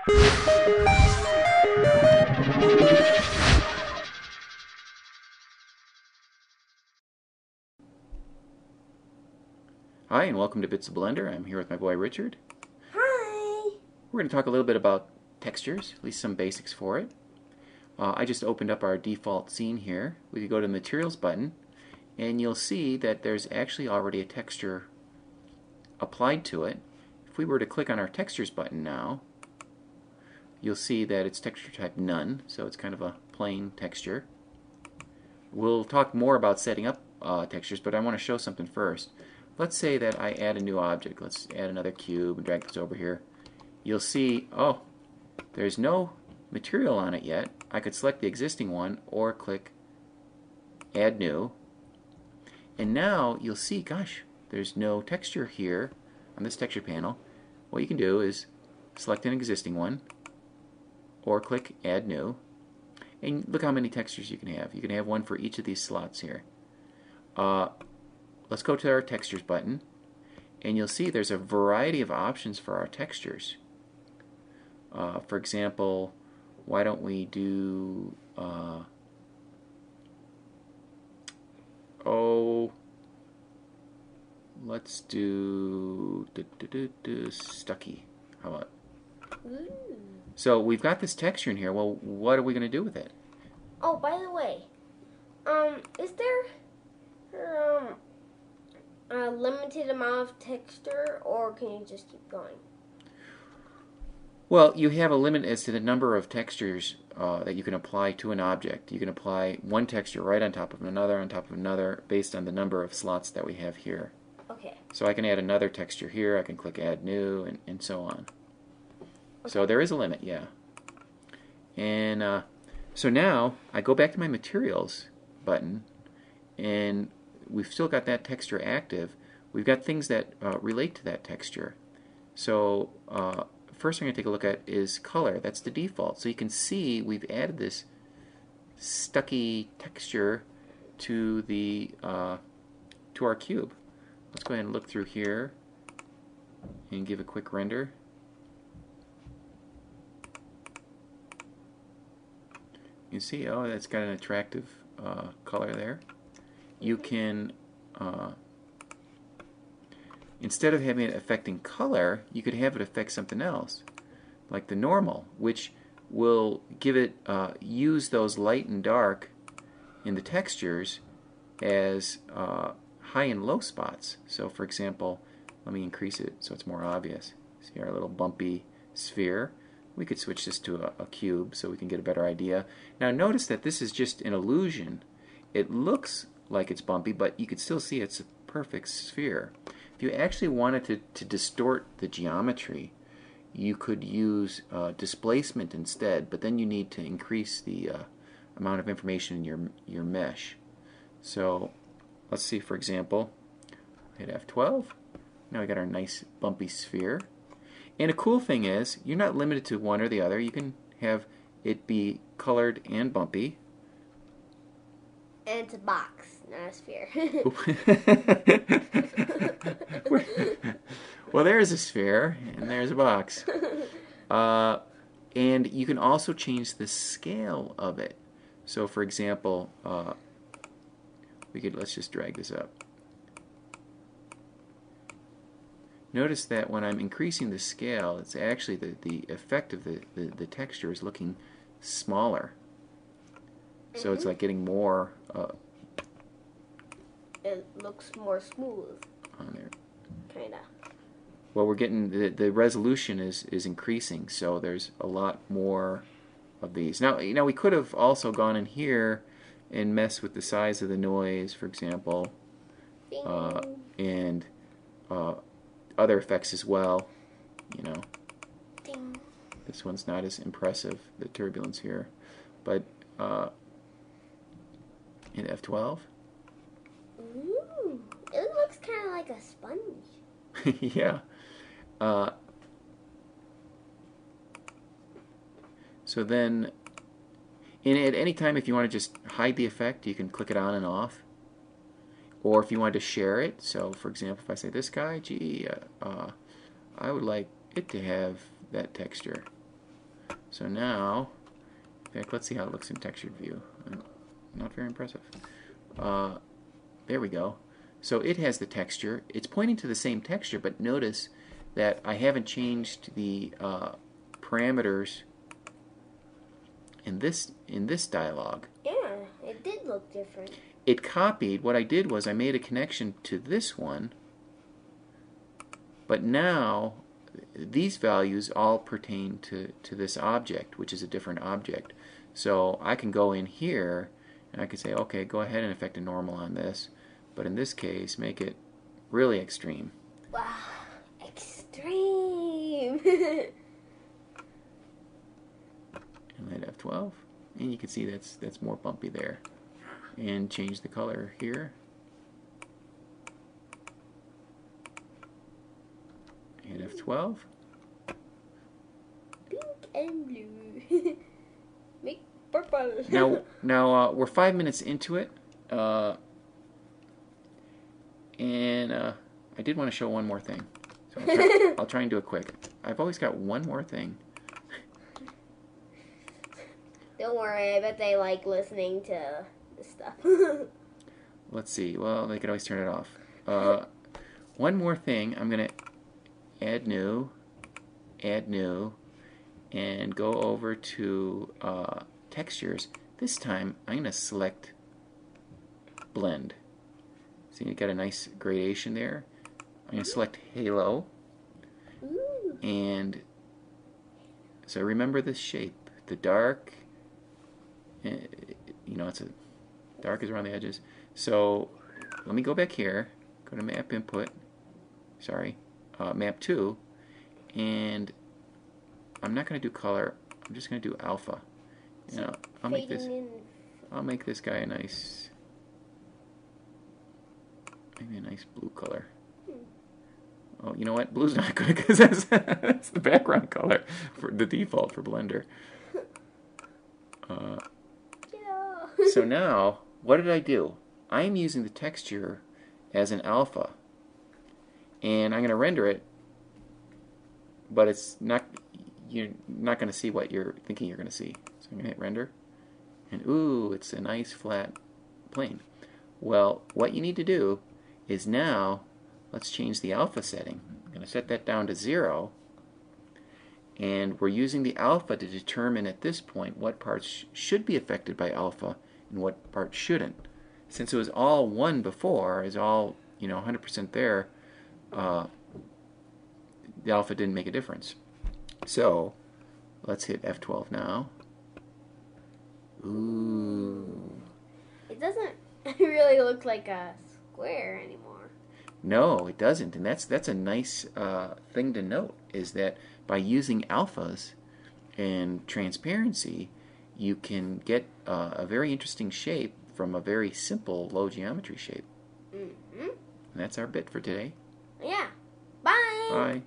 Hi, and welcome to Bits of Blender. I'm here with my boy Richard. Hi! We're going to talk a little bit about textures, at least some basics for it. I just opened up our default scene here. We could go to the Materials button, and you'll see that there's actually already a texture applied to it. If we were to click on our Textures button now, you'll see that it's texture type None, so it's kind of a plain texture. We'll talk more about setting up textures, but I want to show something first. Let's say that I add a new object. Let's add another cube and drag this over here. You'll see, oh, there's no material on it yet. I could select the existing one or click Add New. And now you'll see, gosh, there's no texture here on this texture panel. What you can do is select an existing one or click Add New. And look how many textures you can have. You can have one for each of these slots here. Let's go to our Textures button, and you'll see there's a variety of options for our textures. For example, why don't we do, let's do Stucky. How about? Ooh. So we've got this texture in here. Well, what are we going to do with it? Oh, by the way, is there a limited amount of texture, or can you just keep going? Well, you have a limit as to the number of textures that you can apply to an object. You can apply one texture right on top of another based on the number of slots that we have here. Okay. So I can add another texture here, I can click Add New, and so on. Okay. So there is a limit, yeah. And so now I go back to my Materials button, and we've still got that texture active. We've got things that relate to that texture. So first thing I'm going to take a look at is color. That's the default. So you can see we've added this Stucky texture to the to our cube. Let's go ahead and look through here and give a quick render. You see, oh, that's got an attractive color there. You can, instead of having it affecting color, you could have it affect something else, like the normal, which will give it, use those light and dark in the textures as high and low spots. So for example, let me increase it so it's more obvious. See our little bumpy sphere. We could switch this to a cube so we can get a better idea. Now notice that this is just an illusion. It looks like it's bumpy, but you can still see it's a perfect sphere. If you actually wanted to distort the geometry, you could use displacement instead, but then you need to increase the amount of information in your mesh. So let's see, for example, hit F12. Now we got our nice bumpy sphere. And a cool thing is, you're not limited to one or the other. You can have it be colored and bumpy. And it's a box, not a sphere. Well, there's a sphere, and there's a box. And you can also change the scale of it. So, for example, let's just drag this up. Notice that when I'm increasing the scale, it's actually the effect of the texture is looking smaller. So it's like getting more. It looks more smooth. On there. Kinda. Well, we're getting the resolution is increasing, so there's a lot more of these. Now, we could have also gone in here and messed with the size of the noise, for example, and other effects as well. Ding. This one's not as impressive, the turbulence here, but in F12. Ooh, it looks kind of like a sponge. Yeah. So then, at any time, if you want to just hide the effect, you can click it on and off. Or if you wanted to share it, so for example, if I say this guy, gee, I would like it to have that texture. So now, in fact, let's see how it looks in textured view. Not very impressive. There we go. So it has the texture. It's pointing to the same texture, but notice that I haven't changed the parameters in this dialog. Yeah, it did look different. It copied. What I did was I made a connection to this one, but now these values all pertain to this object, which is a different object. So I can go in here and I can say, okay, go ahead and affect a normal on this, but in this case, make it really extreme. Wow, extreme! And hit F12, and you can see that's more bumpy there. And change the color here. Hit F12. Pink and blue. Make purple. Now we're 5 minutes into it, and I did want to show one more thing. So I'll try and do it quick. I've always got one more thing. Don't worry, I bet they like listening to this stuff. Let's see. Well, they could always turn it off. One more thing. I'm going to add new, and go over to textures. This time, I'm going to select blend. See, you got a nice gradation there. I'm going to select halo. Ooh. And so remember this shape. The dark, it's a dark is around the edges. So let me go back here, go to map input, map 2, and I'm not going to do color, I'm just going to do alpha. I'll make this guy a nice, maybe a nice blue color. Oh, you know what? Blue's not good because that's the background color for the default for Blender. So now, what did I do? I'm using the texture as an alpha, and I'm going to render it, but it's not. You're not going to see what you're thinking you're going to see. So I'm going to hit render, and ooh, it's a nice flat plane. Well, what you need to do is now let's change the alpha setting. I'm going to set that down to 0. And we're using the alpha to determine at this point what parts should be affected by alpha and what parts shouldn't. Since it was all 1 before, is all 100% there, the alpha didn't make a difference. So let's hit F12 now. Ooh. It doesn't really look like a square anymore. No, it doesn't, and that's a nice thing to note, is that by using alphas and transparency, you can get a very interesting shape from a very simple low geometry shape. Mm-hmm. And that's our bit for today. Yeah. Bye. Bye.